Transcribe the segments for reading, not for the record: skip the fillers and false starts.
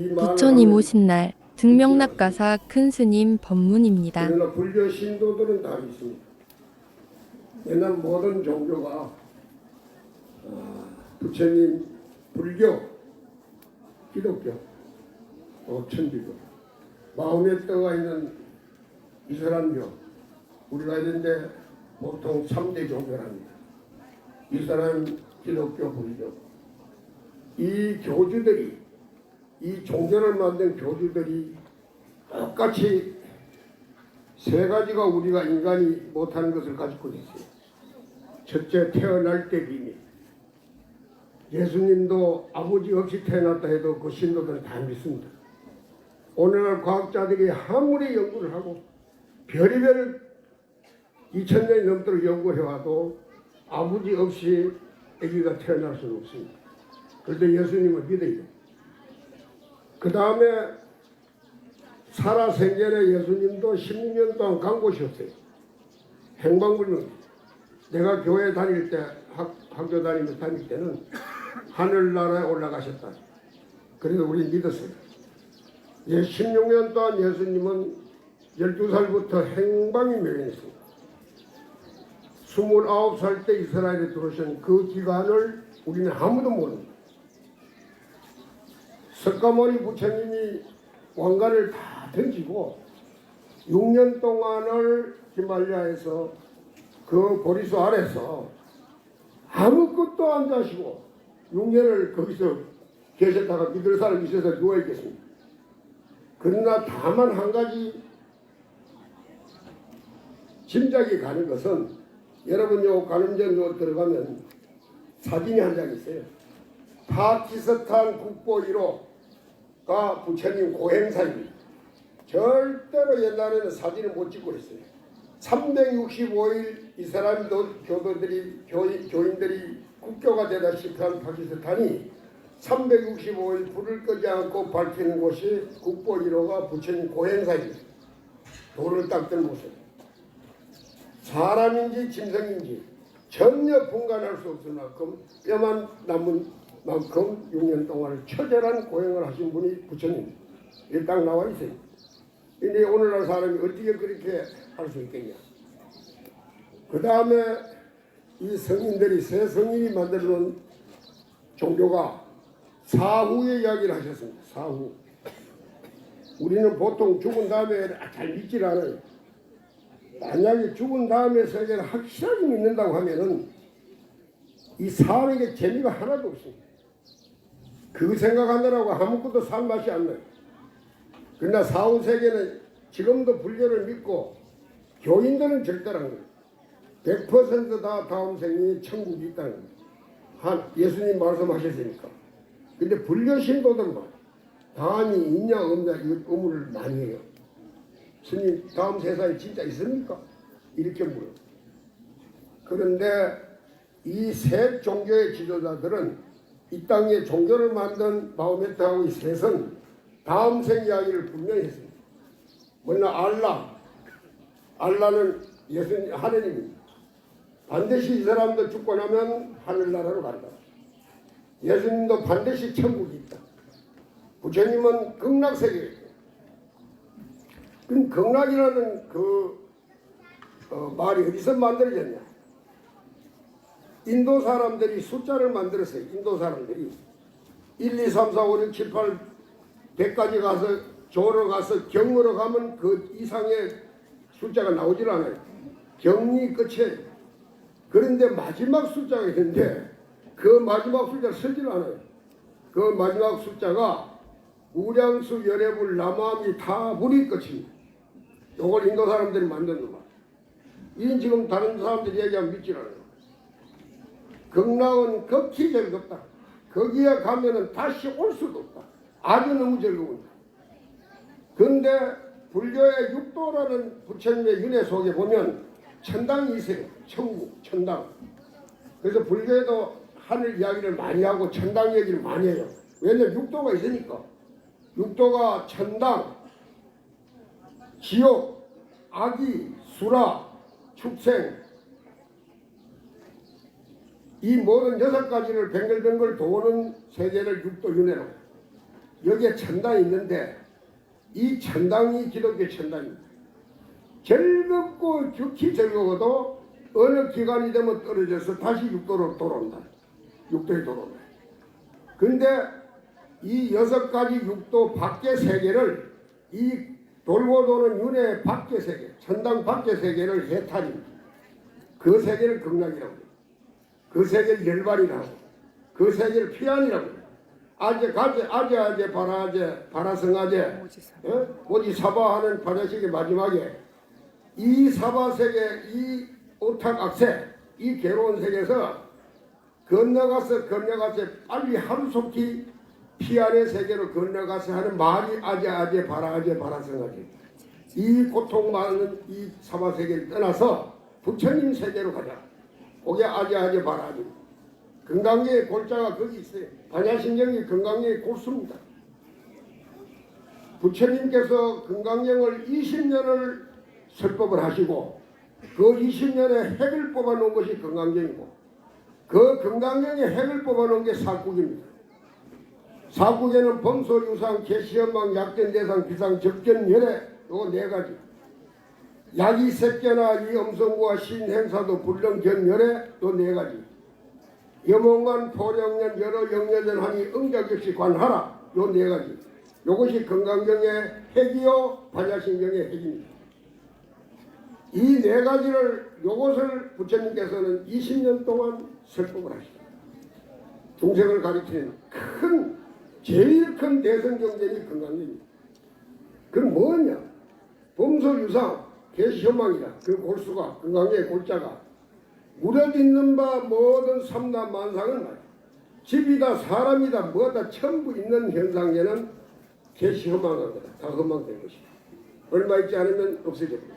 부처님 오신 날 등명락가사 큰스님 법문입니다. 그러나 불교 신도들은 다 있습니다. 옛날 모든 종교가 부처님, 불교, 기독교, 또 천주교, 마음에 떠가 있는 이슬람교, 우리가 이런데 보통 3대 종교랍니다. 이슬람, 기독교, 불교. 이 교주들이, 이 종교를 만든 교주들이 똑같이 세 가지가 우리가 인간이 못하는 것을 가지고 있어요. 첫째, 태어날 때 비밀. 예수님도 아버지 없이 태어났다 해도 그 신도들은 다 믿습니다. 오늘날 과학자들이 아무리 연구를 하고 별의별 2000년이 넘도록 연구해와도 아버지 없이 아기가 태어날 수는 없습니다. 그런데 예수님을 믿어요. 그 다음에 살아생전에 예수님도 16년 동안 간 곳이 없어요. 행방불명. 내가 교회 다닐 때, 학교 다니면서 다닐 때는 하늘나라에 올라가셨다. 그래서 우리 믿었어요. 16년 동안 예수님은 12살부터 행방이 묘연했습니다. 29살 때 이스라엘에 들어오신 그 기간을 우리는 아무도 모릅니다. 석가모니 부처님이 왕관을 다 던지고 6년 동안을 히말라야에서 그 보리수 아래서 아무것도 안 자시고 6년을 거기서 계셨다가 믿을 사람이 있어서 누워있겠습니다. 그러나 다만 한 가지 짐작이 가는 것은 여러분 요 관음전로 들어가면 사진이 한 장 있어요. 파키스탄 국보 1호가 부처님 고행사입니다. 절대로 옛날에는 사진을 못 찍고 있어요. 365일 이스라엘 교인들이 국교가 되다시피 한 파키스탄이 365일 불을 끄지 않고 밝히는 곳이 국보 1호가 부처님 고행사입니다. 돌을 닦던 모습. 사람인지 짐승인지 전혀 분간할 수 없을 만큼 뼈만 남은 만큼 6년 동안 처절한 고행을 하신 분이 부처님. 여기 딱 나와 있어요. 근데 오늘날 사람이 어떻게 그렇게 할 수 있겠냐. 그 다음에 이 성인들이 새 성인이 만들어놓은 종교가 사후의 이야기를 하셨습니다. 사후. 우리는 보통 죽은 다음에 잘 믿질 않아요. 만약에 죽은 다음에 세계를 확실하게 믿는다고 하면은 이 사는 게 재미가 하나도 없습니다. 그 생각하느라고 아무것도 산 맛이 안 나요. 그러나 사후 세계는 지금도 불교를 믿고 교인들은 절대라는 거예요. 100% 다음 생에 천국이 있다는 거예요. 예수님 말씀하셨으니까. 근데 불교 신도들만 다음이 있냐 없냐 이거 의문을 많이 해요. 스님 다음 세상에 진짜 있습니까? 이렇게 물어요. 그런데 이 세 종교의 지도자들은 이 땅에 종교를 만든 마호메트하고 이 셋은 다음 생 이야기를 분명히 했습니다. 뭐냐 알라는 예수님 하느님입니다. 반드시 이 사람도 죽고 나면 하늘나라로 간다. 예수님도 반드시 천국이 있다. 부처님은 극락세계에 있다. 그럼 극락이라는 말이 어디서 만들어졌냐? 인도 사람들이 숫자를 만들었어요. 인도 사람들이 1, 2, 3, 4, 5, 6, 7, 8, 100까지 가서 조로 가서 경으로 가면 그 이상의 숫자가 나오질 않아요. 경이 끝이에요. 그런데 마지막 숫자가 있는데 그 마지막 숫자를 쓰질 않아요. 그 마지막 숫자가 우량수 열애불 남함이 다불이 끝입니다. 이걸 인도 사람들이 만든 말. 이건 지금 다른 사람들이 얘기하면 믿질 않아요. 극락은 극히 즐겁다. 거기에 가면은 다시 올 수도 없다. 아주 너무 즐거운다. 그런데 불교의 육도라는 부처님의 윤회 속에 보면 천당이 있어요. 천국, 천당. 그래서 불교에도 하늘 이야기를 많이 하고 천당 얘기를 많이 해요. 왜냐면 육도가 있으니까. 육도가 천당, 지옥, 악이, 수라, 축생 이 모든 6가지를 뱅글뱅글 도는 세계를 육도윤회라고. 여기에 천당이 있는데 이 천당이 기독교 천당입니다. 즐겁고 죽기 즐거워도 어느 기간이 되면 떨어져서 다시 육도로 돌아온다. 육도에 돌아온다. 근데 이 6가지 육도 밖의 세계를 이 돌고 도는 윤회 밖의 세계, 천당 밖의 세계를 해탈입니다. 그 세계를 극락이라고 해요. 그 세계를 열반이라고 해요. 그 세계를 피안이라고 해요. 아제 바라제 바라성아제 모지사바 하는 반야식의 마지막에 이 사바세계 이 오탁악세 이 괴로운 세계에서 건너가서 빨리 하루속히 피안의 세계로 건너가서 하는 말이 아제 바라성아제 이 고통 많은 이 사바세계를 떠나서 부처님 세계로 가자. 그게 아제 바라제 금강경의 골자가 거기 있어요. 반야신경이 금강경의 골수입니다. 부처님께서 금강경을 20년을 설법을 하시고 그 20년에 핵을 뽑아놓은 것이 금강경이고 그 금강경에 핵을 뽑아놓은 게 사국입니다. 사국에는 범소, 유상, 개시연망, 약견, 대상, 비상, 적견, 열애 요 4가지 약이 색견화, 이 엄성구와 신행사도, 불령, 견, 열애 요 4가지 염원관, 포령년, 여러 영여전 하니 응격역시 관하라 요 4가지 요것이 금강경의 핵이요 반야신경의 핵입니다. 이 4가지를 요것을 부처님께서는 20년 동안 설법을 하시다. 중생을 가리키는 제일 큰 대성경전이 금강경입니다. 그건 뭐냐? 범소유상, 개시현망이다. 그 골수가 금강경의 골자가 무릇 있는 바 모든 삼나 만상은 말이야. 집이다 사람이다 뭐다 전부 있는 현상에는 개시허망한 거다. 다 허망된 것이다. 얼마 있지 않으면 없어져 버려.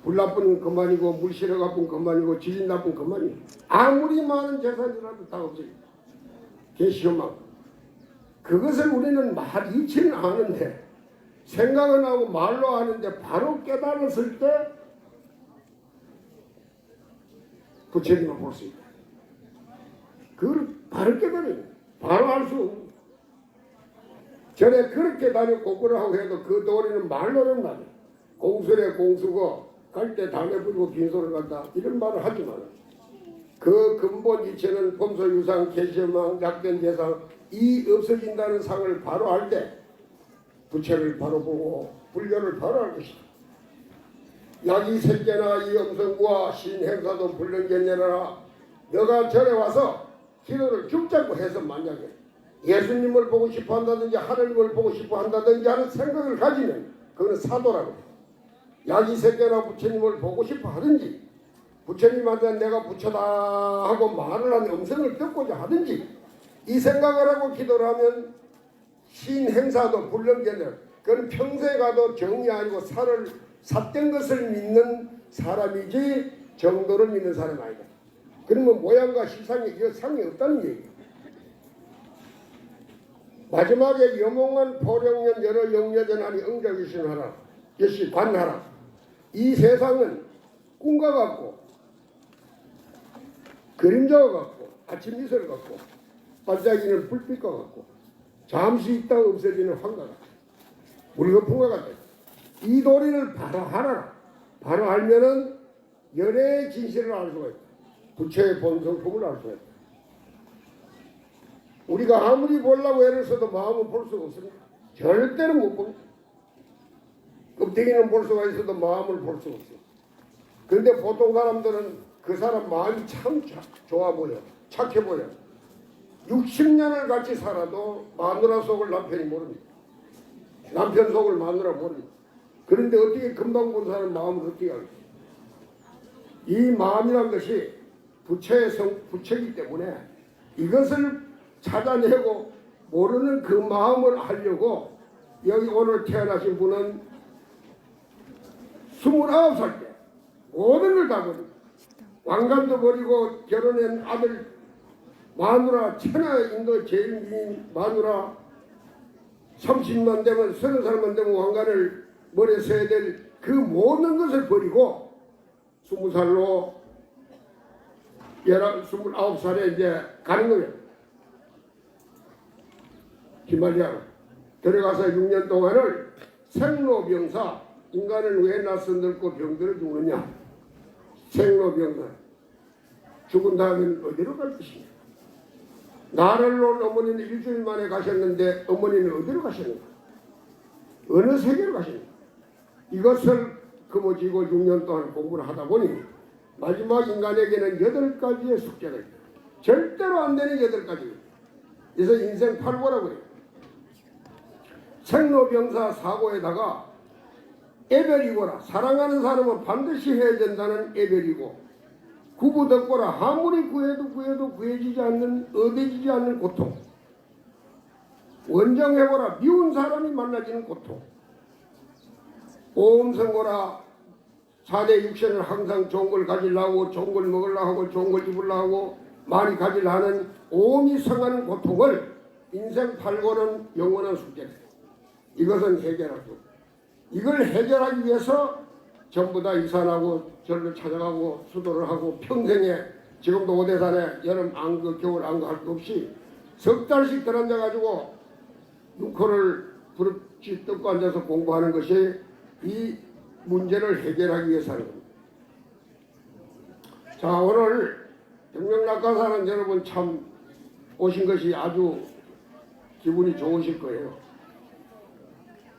불 나쁜 그만이고 물 실어 나쁜 그만이고 지진 나쁜 그만이고 아무리 많은 재산이라도 다 없어져. 개시허망. 그것을 우리는 이치는 아는데 생각은 하고 말로 하는데 바로 깨달았을 때 부처님을 볼 수 있다. 그걸 바로 깨달아요. 바로 알 수 없는. 전에 그렇게 다녀 공부를 하고 해도 그 도리는 말로는 나요. 공술에 공수고 갈 때 담에 불고 빈소를 간다. 이런 말을 하지 마라. 그 근본 이체는 범소유상, 개시망, 약견, 재상 이 없어진다는 상을 바로 알 때 부처를 바로 보고 불교를 바로 알 것이다. 약이 색개나 이 엄성구와 신행사도 불능견내라. 너가 절에 와서 기도를 죽자고 해서 만약에 예수님을 보고 싶어 한다든지 하나님을 보고 싶어 한다든지 하는 생각을 가지면 그거는 사도라고 해요. 약이 색개나 부처님을 보고 싶어 하든지 부처님한테 내가 부처다 하고 말을 하는 음성을 듣고자 하든지 이 생각을 하고 기도를 하면 신행사도 불능견내라. 그건 평소에 가도 정이 아니고 삿된 것을 믿는 사람이지 정도를 믿는 사람이 아니다. 그러면 모양과 시상이 상이 없다는 얘기예요. 마지막에 염홍한 포령년 여러 영여전하니 응자귀신하라 역시 관하라. 이 세상은 꿈과 같고 그림자와 같고 아침 미소를 같고 반짝이는 불빛과 같고 잠시 있다가 없어지는 황과 같다. 물거품과 같다. 이 도리를 바로 알아라. 바로 알면은 열의 진실을 알 수가 있다. 부처의 본성품을 알 수가 있다. 우리가 아무리 보려고 애를 써도 마음은 볼 수가 없습니다. 절대로 못 봅니다. 껍데기는 볼 수가 있어도 마음을 볼 수가 없어요. 그런데 보통 사람들은 그 사람 마음이 참 좋아 보여. 착해 보여. 60년을 같이 살아도 마누라 속을 남편이 모릅니다. 남편 속을 마누라 모릅니다. 그런데 어떻게 금방 본 사람 마음을 어떻게 알지? 이 마음이란 것이 부처이기 때문에 이것을 찾아내고 모르는 그 마음을 알려고 여기 오늘 태어나신 분은 29살 때 모든 걸 다 버리고 왕관도 버리고 결혼한 아들 마누라 천하 인도 제일 미인 마누라 30만 되면 30살만 되면 왕관을 머리에 써야 될 그 모든 것을 버리고 20살로 29살에 이제 가는 거예요. 히말리아로. 들어가서 6년 동안을 생로병사, 인간은 왜 낯선 늙고 병들어 죽느냐, 생로병사, 죽은 다음엔 어디로 갈 것이냐. 나를 놓은 어머니는 일주일 만에 가셨는데 어머니는 어디로 가셨는가, 어느 세계로 가셨는가. 이것을 거머쥐고 6년 동안 공부를 하다 보니 마지막 인간에게는 8가지의 숙제가 있다. 절대로 안 되는 8가지. 그래서 인생 8고라고 그래요. 생로병사 사고에다가 애별이고라, 사랑하는 사람은 반드시 해야 된다는 애별이고, 구부덕고라, 아무리 구해도 구해지지 않는, 얻어지지 않는 고통, 원정해보라, 미운 사람이 만나지는 고통, 오음성고라, 4대 육신을 항상 좋은 걸 가지려고, 좋은 걸 먹으려고 하고, 좋은 걸 입으려고 하고 많이 가지려 하는 오음이 성하는 고통을 인생 8고는 영원한 숙제다. 이것은 해결할 수 없다. 이걸 해결하기 위해서 전부 다 이산하고 절을 찾아가고 수도를 하고 평생에, 지금도 오대산에 여름 안거 겨울 안거 할 거 없이 석 달씩 들어앉아가지고 눈코를 부릅지 뜯고 앉아서 공부하는 것이 이 문제를 해결하기 위해서 하는 겁니다. 자, 오늘 등명낙하사는 여러분 참 오신 것이 아주 기분이 좋으실 거예요.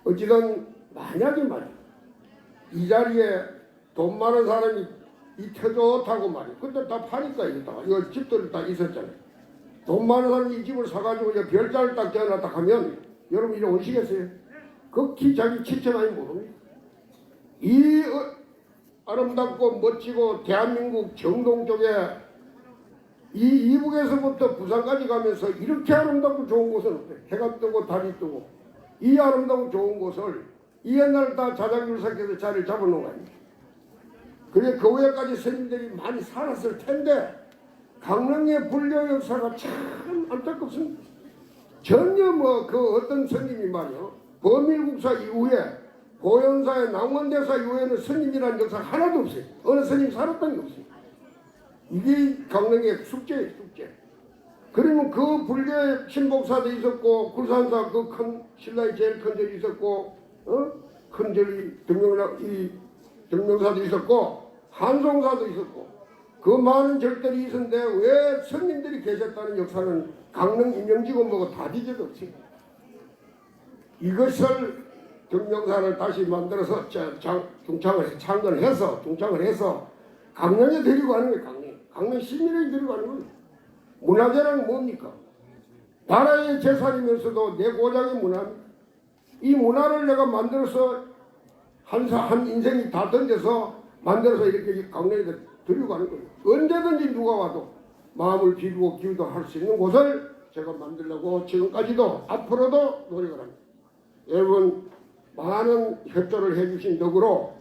어찌든 만약에 말이야, 이 자리에 돈 많은 사람이 이터 좋다고 말이야. 근데 다 파니까 이거 집들이 다 있었잖아요. 돈 많은 사람이 이 집을 사가지고 이제 별자를 딱 지어놨다 하면 여러분 이리 오시겠어요? 극히 자기 치천하니 모릅니다. 이 아름답고 멋지고 대한민국 정동 쪽에 이 이북에서부터 부산까지 가면서 이렇게 아름답고 좋은 곳은 없어요. 해가 뜨고 달이 뜨고 이 아름다운 좋은 곳을 이 옛날 다 자장줄석에서 자리를 잡아놓은 거 아닙니까? 그래 그 후에까지 스님들이 많이 살았을 텐데 강릉의 불교 역사가 참 안타깝습니다. 전혀 뭐 그 어떤 스님이 말이요, 범일국사 이후에 고연사의 낭원대사 이후에는 스님이라는 역사 하나도 없어요. 어느 스님 살았던 게 없어요. 이게 강릉의 숙제예요, 숙제. 그러면 그 불교의 신복사도 있었고 굴산사 그 큰 신라의 제일 큰 절이 있었고 큰 절이 등명사도 있었고 한송사도 있었고 그 많은 절들이 있었는데 왜 스님들이 계셨다는 역사는 강릉 임명지고 뭐고 다 뒤져도 없어요. 이것을 등명사를 다시 만들어서 중창을 해서 강릉에 데리고 가는 거예요. 강릉 시민에게 데리고 가는 거예요. 문화재는 뭡니까? 나라의 재산이면서도 내 고장의 문화입니다. 이 문화를 내가 만들어서 한 인생이 다 던져서 만들어서 이렇게 강릉에 데리고 가는 거예요. 언제든지 누가 와도 마음을 비우고 기도할 수 있는 곳을 제가 만들려고 지금까지도 앞으로도 노력을 합니다. 여러분 많은 협조를 해주신 덕으로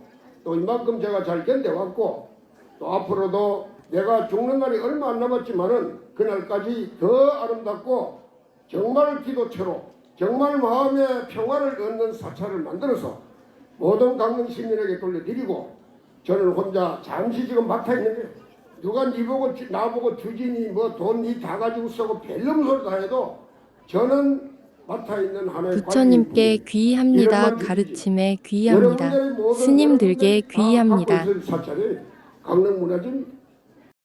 또 이만큼 제가 잘 견뎌왔고 또 앞으로도 내가 죽는 날이 얼마 안 남았지만은 그날까지 더 아름답고 정말 기도처로 정말 마음의 평화를 얻는 사찰을 만들어서 모든 강릉 시민에게 돌려드리고 저는 혼자 잠시 지금 맡아 있는 거예요. 누가 나보고 주진이 뭐 돈 니 다 가지고 쓰고 벨름 소리 다 해도 저는 맡아 있는 하나의 부처님께 귀의합니다. 가르침에 귀의합니다. 스님들께 귀의합니다. 사찰이 강릉 문화재입니다.